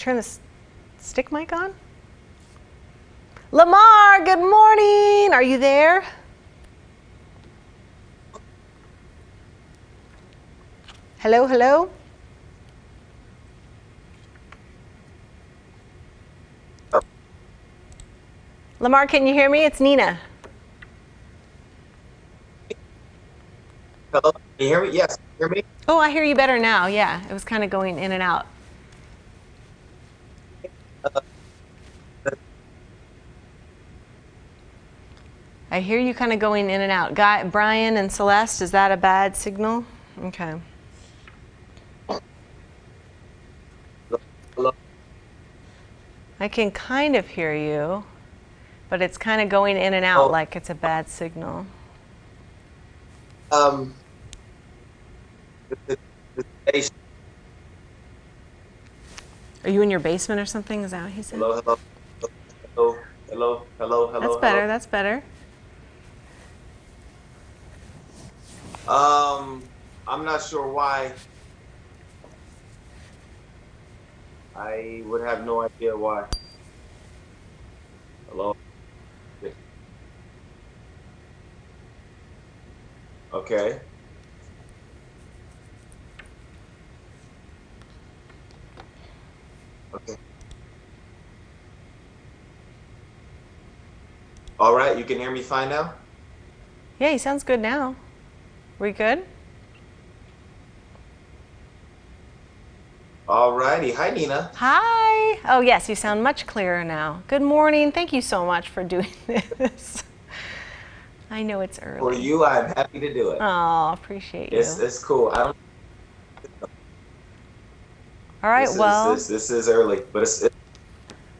turn the stick mic on? Lamar, good morning. Are you there? Hello, hello? Lamar, can you hear me? It's Nina. Hello, can you hear me? Yes, can you hear me? Oh, I hear you better now. Yeah, it was kind of going in and out. I hear you kind of going in and out. Brian and Celeste, is that a bad signal? Okay. Hello. I can kind of hear you, but it's kind of going in and out like it's a bad signal. Um, Are you in your basement or something? Is that what he said? hello, hello. That's better. That's better. I'm not sure why. I would have no idea why. Hello. Okay. Okay. All right, you can hear me fine now? Yeah, he sounds good now. We good? All righty. Hi, Nina. Hi. Oh, yes, you sound much clearer now. Good morning. Thank you so much for doing this. I know it's early. For you, I'm happy to do it. Oh, appreciate you. It's cool. I don't. All right, This is early, but it's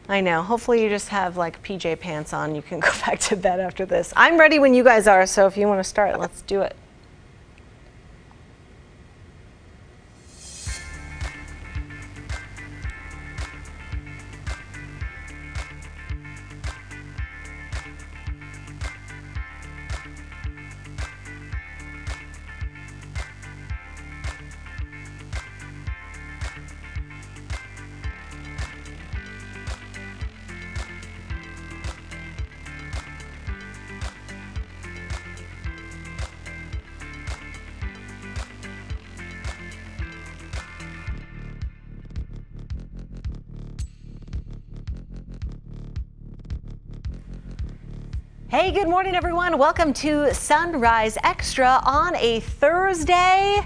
I know. Hopefully you just have like PJ pants on. You can go back to bed after this. I'm ready when you guys are, so if you want to start, let's do it. Hey, good morning, everyone. Welcome to Sunrise Extra on a Thursday.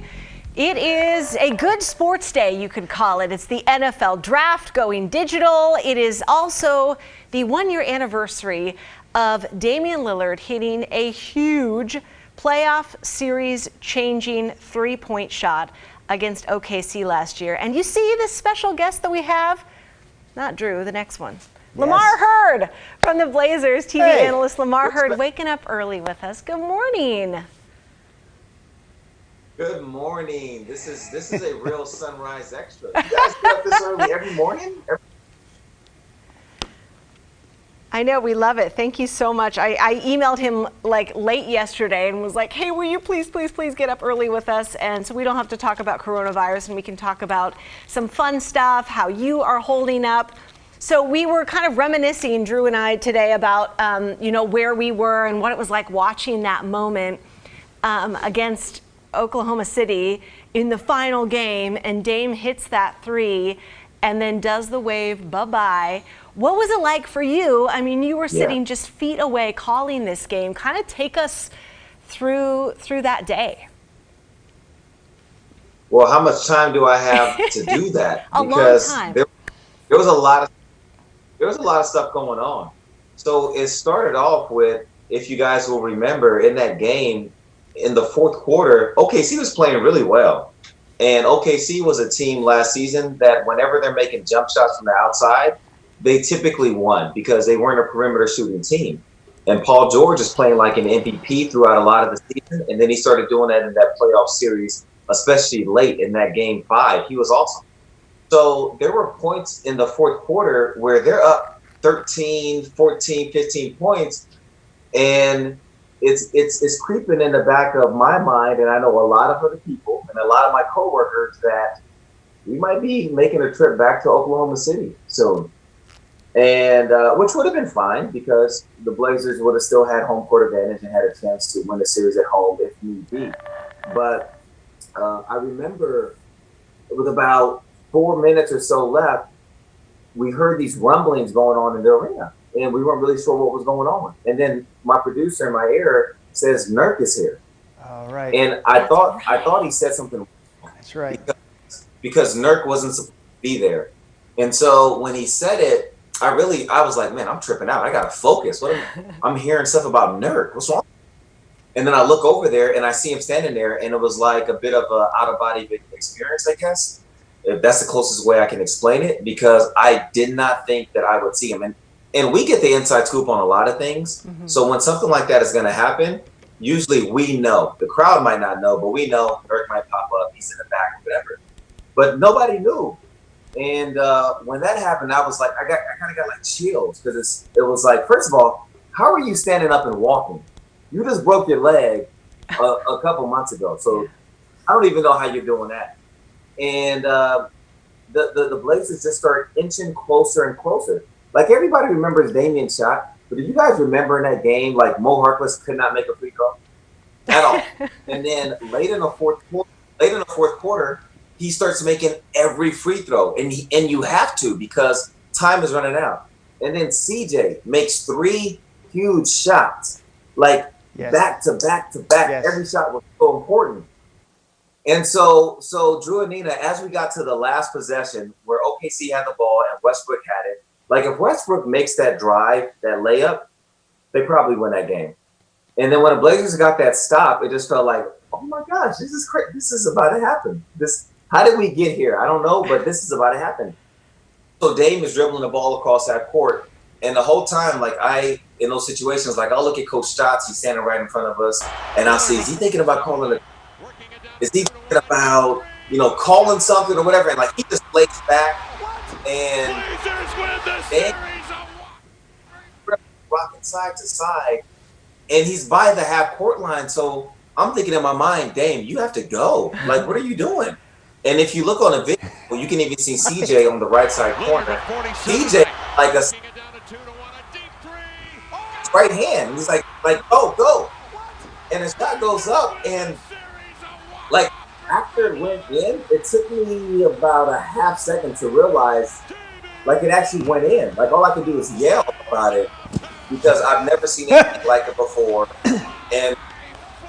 It is a good sports day, you could call it. It's the NFL draft going digital. It is also the 1-year anniversary of Damian Lillard hitting a huge playoff series changing 3-point shot against OKC last year. And you see this special guest that we have? Not Drew, the next one. Yes. Lamar Hurd from the Blazers, TV analyst Lamar Hurd, waking up early with us. Good morning. Good morning. This is a real Sunrise Extra. You guys get up this early every morning? I know, we love it. Thank you so much. I emailed him like late yesterday and was like, hey, will you please get up early with us? And so we don't have to talk about coronavirus and we can talk about some fun stuff, how you are holding up. So we were kind of reminiscing, Drew and I, today about, where we were and what it was like watching that moment against Oklahoma City in the final game. And Dame hits that 3 and then does the wave bye-bye. What was it like for you? I mean, you were sitting just feet away calling this game. Kind of take us through that day. Well, how much time do I have to do that? Because long time. There was a lot of stuff going on. So it started off with, if you guys will remember, in that game, in the fourth quarter, OKC was playing really well. And OKC was a team last season that whenever they're making jump shots from the outside, they typically won because they weren't a perimeter shooting team. And Paul George is playing like an MVP throughout a lot of the season. And then he started doing that in that playoff series, especially late in that game 5. He was awesome. So there were points in the fourth quarter where they're up 13, 14, 15 points. And it's creeping in the back of my mind. And I know a lot of other people and a lot of my coworkers that, we might be making a trip back to Oklahoma City soon. And which would have been fine because the Blazers would have still had home court advantage and had a chance to win the series at home if need be. But I remember with about 4 minutes or so left, we heard these rumblings going on in the arena, and we weren't really sure what was going on. And then my producer in my ear says, "Nurk is here." All right. And I thought he said something. That's right. Because Nurk wasn't supposed to be there. And so when he said it, I was like, man, I'm tripping out. I got to focus. I'm hearing stuff about Nurk. What's wrong? And then I look over there and I see him standing there, and it was like a bit of an out-of-body experience, I guess. If that's the closest way I can explain it, because I did not think that I would see him. And we get the inside scoop on a lot of things. Mm-hmm. So when something like that is going to happen, usually we know. The crowd might not know, but we know Nurk might pop up. He's in the back, whatever. But nobody knew. And when that happened, I was like, I kind of got like chills, because it was like, first of all, how are you standing up and walking? You just broke your leg a couple months ago. So I don't even know how you're doing that. And the Blazers just start inching closer and closer. Like, everybody remembers Damian's shot, but do you guys remember in that game, like, Mo Harkless could not make a free throw at all? And then late in the fourth quarter, he starts making every free throw, and you have to, because time is running out. And then CJ makes 3 huge shots, like back to back to back. Yes. Every shot was so important. And so Drew and Nina, as we got to the last possession where OKC had the ball and Westbrook had it, like, if Westbrook makes that drive, that layup, they probably win that game. And then when the Blazers got that stop, it just felt like, oh my gosh, this is crazy. This is about to happen. How did we get here? I don't know, but this is about to happen. So Dame is dribbling the ball across that court. And the whole time, like, in those situations, like, I'll look at Coach Stotts, he's standing right in front of us, and I'll see, is he thinking about calling it? Is he thinking about, calling something or whatever? And, like, he just lays back and rocking side to side, and he's by the half-court line. So I'm thinking in my mind, Dame, you have to go. Like, what are you doing? And if you look on the video, you can even see CJ on the right side corner. CJ, like a right hand. He's like, go. And the shot goes up, and like, after it went in, it took me about a half second to realize, like, it actually went in. Like, all I could do is yell about it, because I've never seen anything like it before. And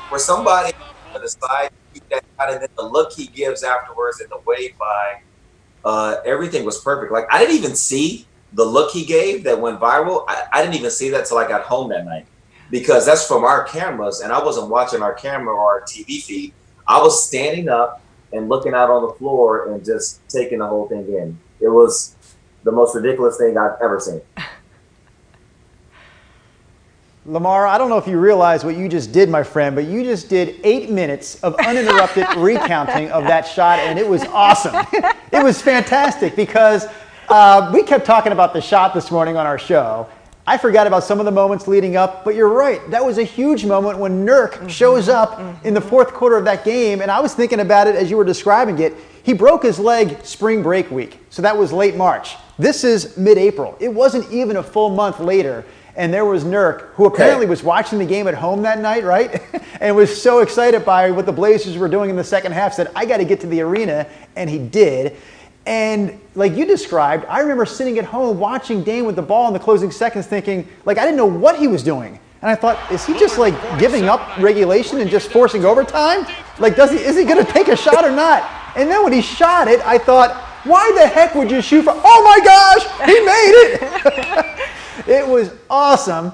for somebody to decide to do that, and then the look he gives afterwards and the wave by, everything was perfect. Like, I didn't even see the look he gave that went viral. I didn't even see that till I got home that night, because that's from our cameras, and I wasn't watching our camera or our TV feed. I was standing up and looking out on the floor and just taking the whole thing in. It was the most ridiculous thing I've ever seen. Lamar, I don't know if you realize what you just did, my friend, but you just did 8 minutes of uninterrupted recounting of that shot, and it was awesome. It was fantastic, because we kept talking about the shot this morning on our show. I forgot about some of the moments leading up, but you're right. That was a huge moment when Nurk shows up in the fourth quarter of that game, and I was thinking about it as you were describing it. He broke his leg spring break week, so that was late March. This is mid-April. It wasn't even a full month later, and there was Nurk, who apparently was watching the game at home that night, right? And was so excited by what the Blazers were doing in the second half, said, I got to get to the arena, and he did. And like you described, I remember sitting at home watching Dame with the ball in the closing seconds thinking, like, I didn't know what he was doing. And I thought, is he just like giving up regulation and just forcing overtime? Like, is he going to take a shot or not? And then when he shot it, I thought, why the heck would you shoot for, oh my gosh, he made it. It was awesome.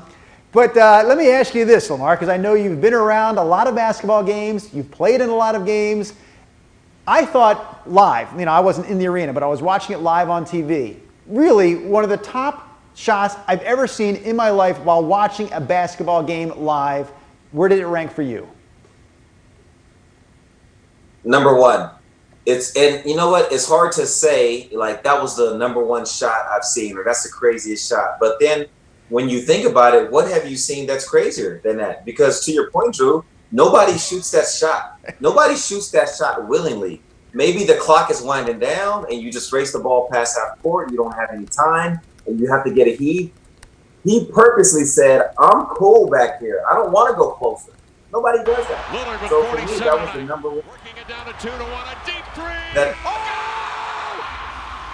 But let me ask you this, Lamar, because I know you've been around a lot of basketball games. You've played in a lot of games. I thought live, I wasn't in the arena, but I was watching it live on TV. Really, one of the top shots I've ever seen in my life while watching a basketball game live. Where did it rank for you? Number one. And you know what? It's hard to say, like, that was the number one shot I've seen, or that's the craziest shot. But then when you think about it, what have you seen that's crazier than that? Because to your point, Drew, nobody shoots that shot. Nobody shoots that shot willingly. maybe the clock is winding down and you just race the ball past half court. You don't have any time and you have to get a heave. He purposely said, I'm cool back here. I don't want to go closer. Nobody does that. Lillard with So for 47 me, that was the number one. Working it down to 2-1, a deep three. That,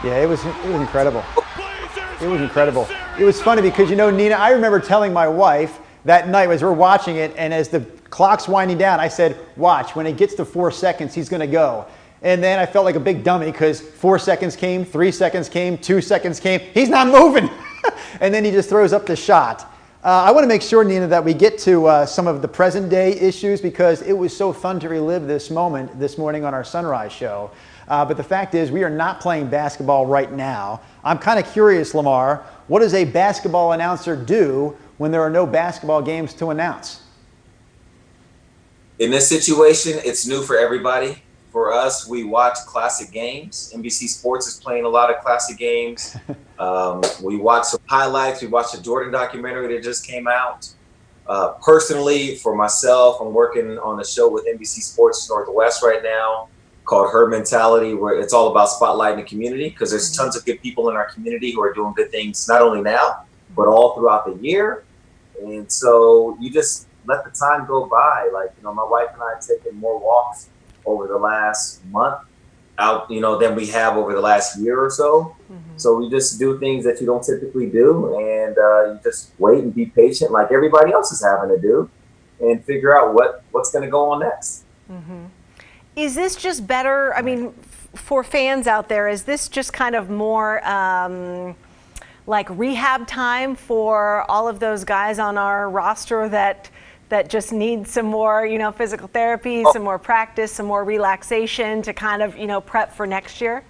Yeah, it was incredible. Blazers It was win incredible. the series. It was funny because, Nina, I remember telling my wife that night as we're watching it, and as the clock's winding down, I said, watch, when it gets to 4 seconds, he's going to go. And then I felt like a big dummy because 4 seconds came, 3 seconds came, 2 seconds came. He's not moving. And then he just throws up the shot. I want to make sure, Nina, that we get to some of the present day issues because it was so fun to relive this moment this morning on our Sunrise show. But the fact is, we are not playing basketball right now. I'm kind of curious, Lamar, what does a basketball announcer do when there are no basketball games to announce? in this situation, it's new for everybody. For us, we watch classic games. NBC Sports is playing a lot of classic games. We watch some highlights. We watched the Jordan documentary that just came out. Personally, for myself, I'm working on a show with NBC Sports Northwest right now called Her Mentality, where it's all about spotlighting the community because there's tons of good people in our community who are doing good things, not only now, but all throughout the year. And so you just let the time go by. Like, you know, my wife and I have taken more walks over the last month out, you know, than we have over the last year or so. So we just do things that you don't typically do, and you just wait and be patient like everybody else is having to do and figure out what's going to go on next. Is this just better? I mean, for fans out there, is this just kind of more like rehab time for all of those guys on our roster that just need some more, you know, physical therapy, some more practice, some more relaxation to kind of, you know, prep for next year?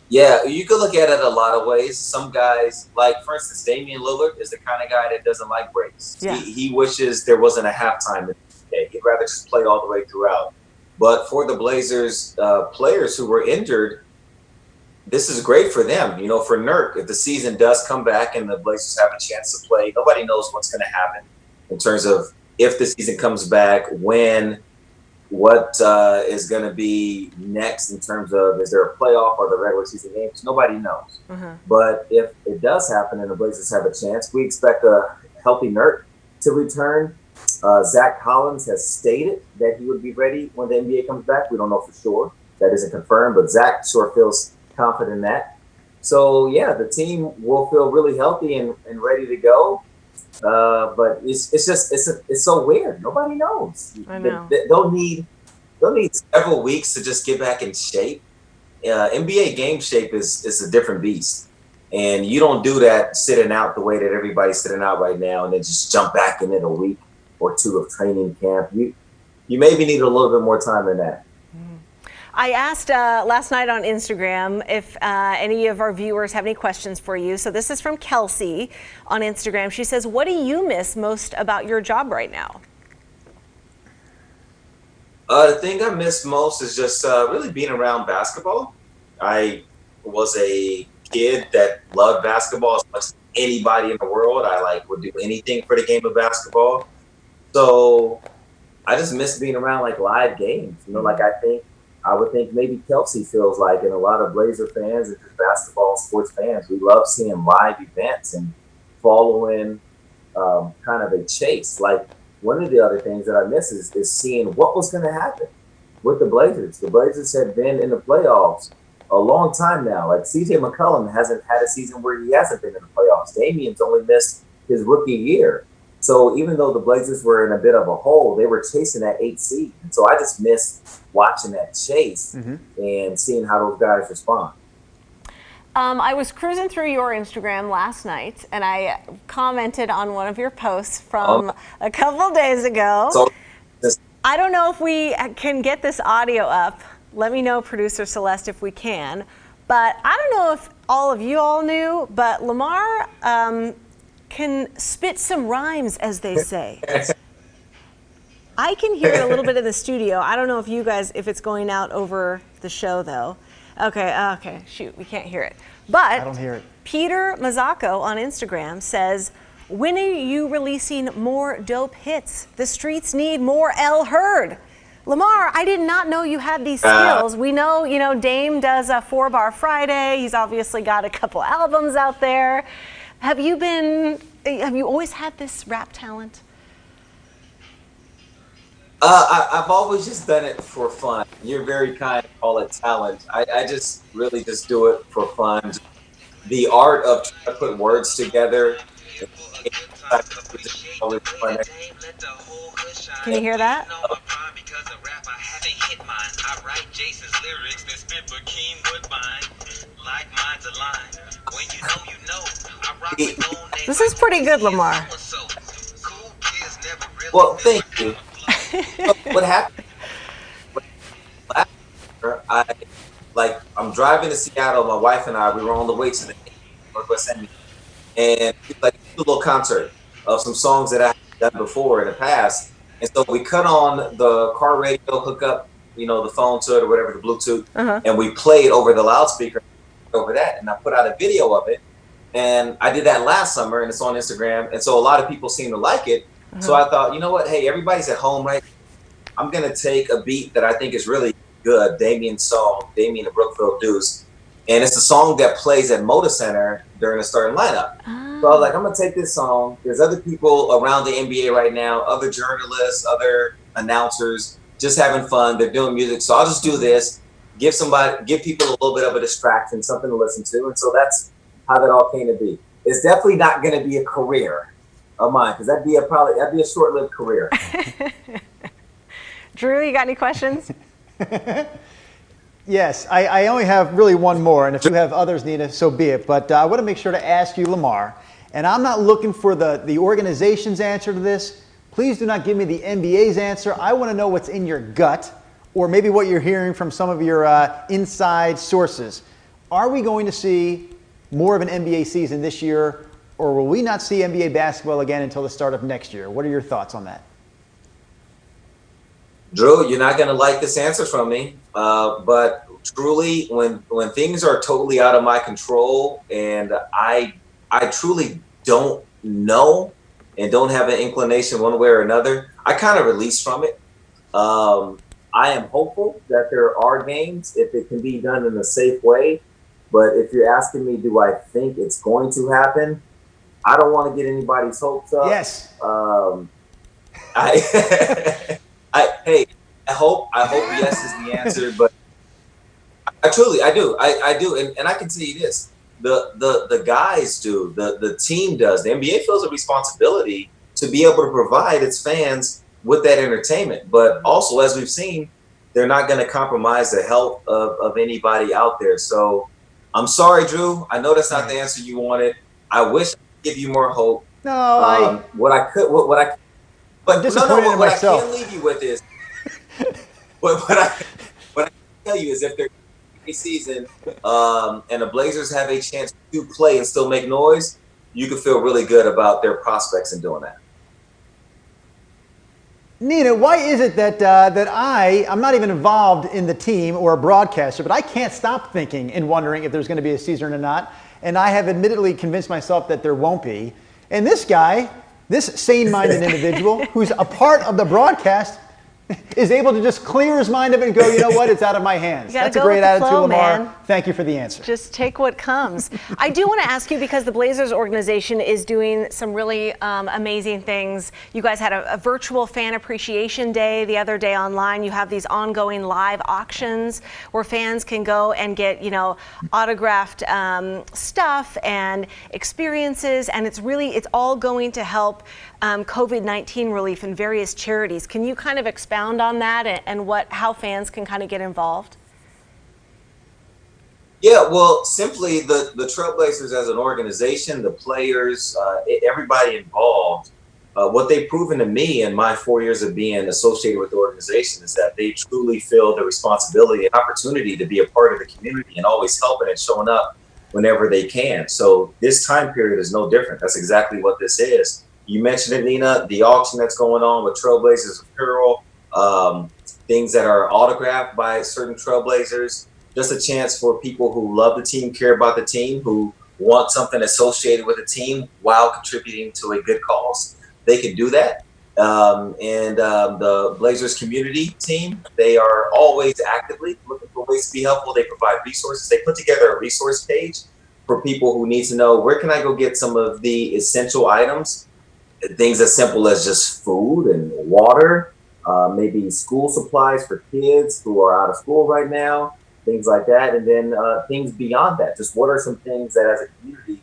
Yeah, you could look at it a lot of ways. Some guys, like for instance, Damian Lillard is the kind of guy that doesn't like breaks. Yeah. He wishes there wasn't a halftime in the NBA. He'd rather just play all the way throughout. But for the Blazers players who were injured, this is great for them. You know, for Nurk, if the season does come back and the Blazers have a chance to play, nobody knows what's going to happen in terms of if the season comes back, when, what is going to be next in terms of is there a playoff or the regular season games? Nobody knows. But if it does happen and the Blazers have a chance, we expect a healthy Nurk to return. Zach Collins has stated that he would be ready when the NBA comes back. We don't know for sure. That isn't confirmed, but Zach sure feels confident in that. So yeah, the team will feel really healthy and ready to go. But it's so weird. Nobody knows. I know. They'll need several weeks to just get back in shape. NBA game shape is a different beast, and you don't do that sitting out the way that everybody's sitting out right now, and then just jump back in a week or two of training camp. You maybe need a little bit more time than that. I asked last night on Instagram if any of our viewers have any questions for you. So this is from Kelsey on Instagram. She says, what do you miss most about your job right now? The thing I miss most is just really being around basketball. I was a kid that loved basketball as much as anybody in the world. I would do anything for the game of basketball. So I just miss being around live games. You know, I would think maybe Kelsey feels like, and a lot of Blazer fans and just basketball and sports fans, we love seeing live events and following kind of a chase. Like, one of the other things that I miss is seeing what was going to happen with the Blazers. The Blazers have been in the playoffs a long time now. Like, CJ McCollum hasn't had a season where he hasn't been in the playoffs. Damian's only missed his rookie year. So even though the Blazers were in a bit of a hole, they were chasing that 8th seed. And so I just miss watching that chase and seeing how those guys respond. I was cruising through your Instagram last night, and I commented on one of your posts from a couple days ago. So I don't know if we can get this audio up. Let me know, Producer Celeste, if we can. But I don't know if all of you all knew, but Lamar can spit some rhymes, as they say. I can hear it a little bit in the studio. I don't know if you guys, if it's going out over the show, though. Okay, shoot, we can't hear it. But I don't hear it. Peter Mazzocco on Instagram says, when are you releasing more dope hits? The streets need more L Heard. Lamar, I did not know you had these skills. We know, Dame does a 4-Bar Friday. He's obviously got a couple albums out there. Have you always had this rap talent? I've always just done it for fun. You're very kind to call it talent. I just really just do it for fun. The art of trying to put words together. Can you hear that? This is pretty good, Lamar. Well, thank you. What happened? Last year, I'm driving to Seattle. My wife and I, we were on the way to the Northwest End, and we do a little concert of some songs that I had done before in the past. And so we cut on the car radio, hook up, the phone to it or whatever, the Bluetooth, and we played over the loudspeaker over that. And I put out a video of it, and I did that last summer, and it's on Instagram. And so a lot of people seem to like it. So I thought, you know what? Hey, everybody's at home, right? I'm going to take a beat that I think is really good, Damian's song, Damian the Brookfield Deuce. And it's a song that plays at Moda Center during the starting lineup. So I was like, I'm going to take this song. There's other people around the NBA right now, other journalists, other announcers, just having fun. They're doing music. So I'll just do this, give people a little bit of a distraction, something to listen to. And so that's how that all came to be. It's definitely not going to be a career of mine, because that'd be a short-lived career. Drew, you got any questions? Yes, I only have really one more, and if you have others, Nina, so be it. But I want to make sure to ask you, Lamar, and I'm not looking for the organization's answer to this. Please do not give me the NBA's answer. I want to know what's in your gut, or maybe what you're hearing from some of your inside sources. Are we going to see more of an NBA season this year, or will we not see NBA basketball again until the start of next year? What are your thoughts on that? Drew, you're not going to like this answer from me, but truly, when things are totally out of my control and I truly don't know and don't have an inclination one way or another, I kind of release from it. I am hopeful that there are games if it can be done in a safe way, but if you're asking me, do I think it's going to happen? I don't want to get anybody's hopes up. Yes. I hope yes is the answer, but I do. And I can tell you this, the guys do, the team does, the NBA feels a responsibility to be able to provide its fans with that entertainment. But also, as we've seen, they're not going to compromise the health of anybody out there. So I'm sorry, Drew. I know that's not the answer you wanted. I wish I could give you more hope. No, what I I'm disappointed in myself. What I can leave you with is, what I can tell you is, if they're a season and the Blazers have a chance to play and still make noise, you can feel really good about their prospects in doing that. Nina, why is it that I'm not even involved in the team or a broadcaster, but I can't stop thinking and wondering if there's going to be a season or not, and I have admittedly convinced myself that there won't be. And this guy, this sane-minded individual who's a part of the broadcast, is able to just clear his mind of it and go, you know what, it's out of my hands. That's a great attitude, Lamar. Man. Thank you for the answer. Just take what comes. I do want to ask you, because the Blazers organization is doing some really amazing things. You guys had a virtual fan appreciation day the other day online. You have these ongoing live auctions where fans can go and get, autographed stuff and experiences, and it's all going to help COVID-19 relief and various charities. Can you kind of expound on that and how fans can kind of get involved? Yeah, well, simply the Trailblazers as an organization, the players, everybody involved, what they've proven to me in my 4 years of being associated with the organization is that they truly feel the responsibility and opportunity to be a part of the community and always helping and showing up whenever they can. So this time period is no different. That's exactly what this is. You mentioned it, Nina, the auction that's going on with Trailblazers apparel, things that are autographed by certain Trailblazers, just a chance for people who love the team, care about the team, who want something associated with the team while contributing to a good cause. They can do that. The Blazers community team, they are always actively looking for ways to be helpful. They provide resources. They put together a resource page for people who need to know, where can I go get some of the essential items, things as simple as just food and water, maybe school supplies for kids who are out of school right now, things like that. And then things beyond that. Just what are some things that as a community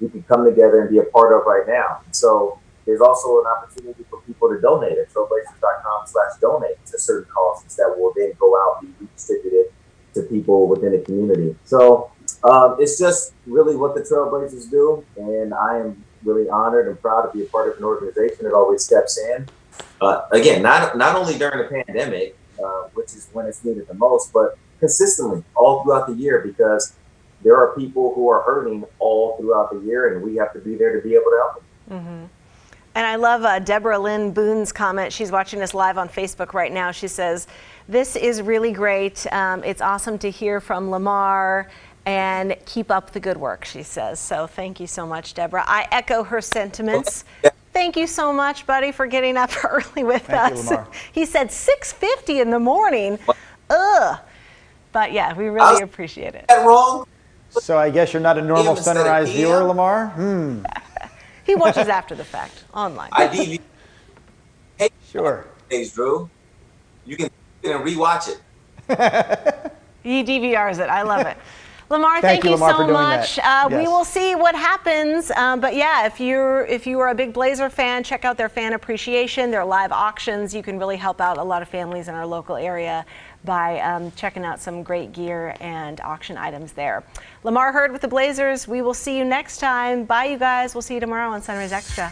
we can come together and be a part of right now? So there's also an opportunity for people to donate at trailblazers.com/donate to certain causes that will then go out and be redistributed to people within the community. So it's just really what the Trailblazers do, and I am really honored and proud to be a part of an organization that always steps in. Again, not only during the pandemic, which is when it's needed the most, but consistently all throughout the year, because there are people who are hurting all throughout the year, and we have to be there to be able to help them. Mm-hmm. And I love Deborah Lynn Boone's comment. She's watching us live on Facebook right now. She says, "This is really great. It's awesome to hear from Lamar, and keep up the good work," she says. So thank you so much, Deborah. I echo her sentiments. Thank you so much, buddy, for getting up early with Thank us. you, Lamar. He said 6:50 in the morning. Ugh. But yeah, we really appreciate it. Is that wrong? So I guess you're not a normal instead of Sunrise PM? viewer, Lamar? He watches after the fact online. I DV. Hey, Sure. days, Drew. You can rewatch it. He DVRs it. I love it. Lamar, thank you, you Lamar, so for doing much. that. We Yes. will see what happens. But yeah, if you are a big Blazer fan, check out their fan appreciation, their live auctions. You can really help out a lot of families in our local area by checking out some great gear and auction items there. Lamar Hurd with the Blazers. We will see you next time. Bye, you guys. We'll see you tomorrow on Sunrise Extra.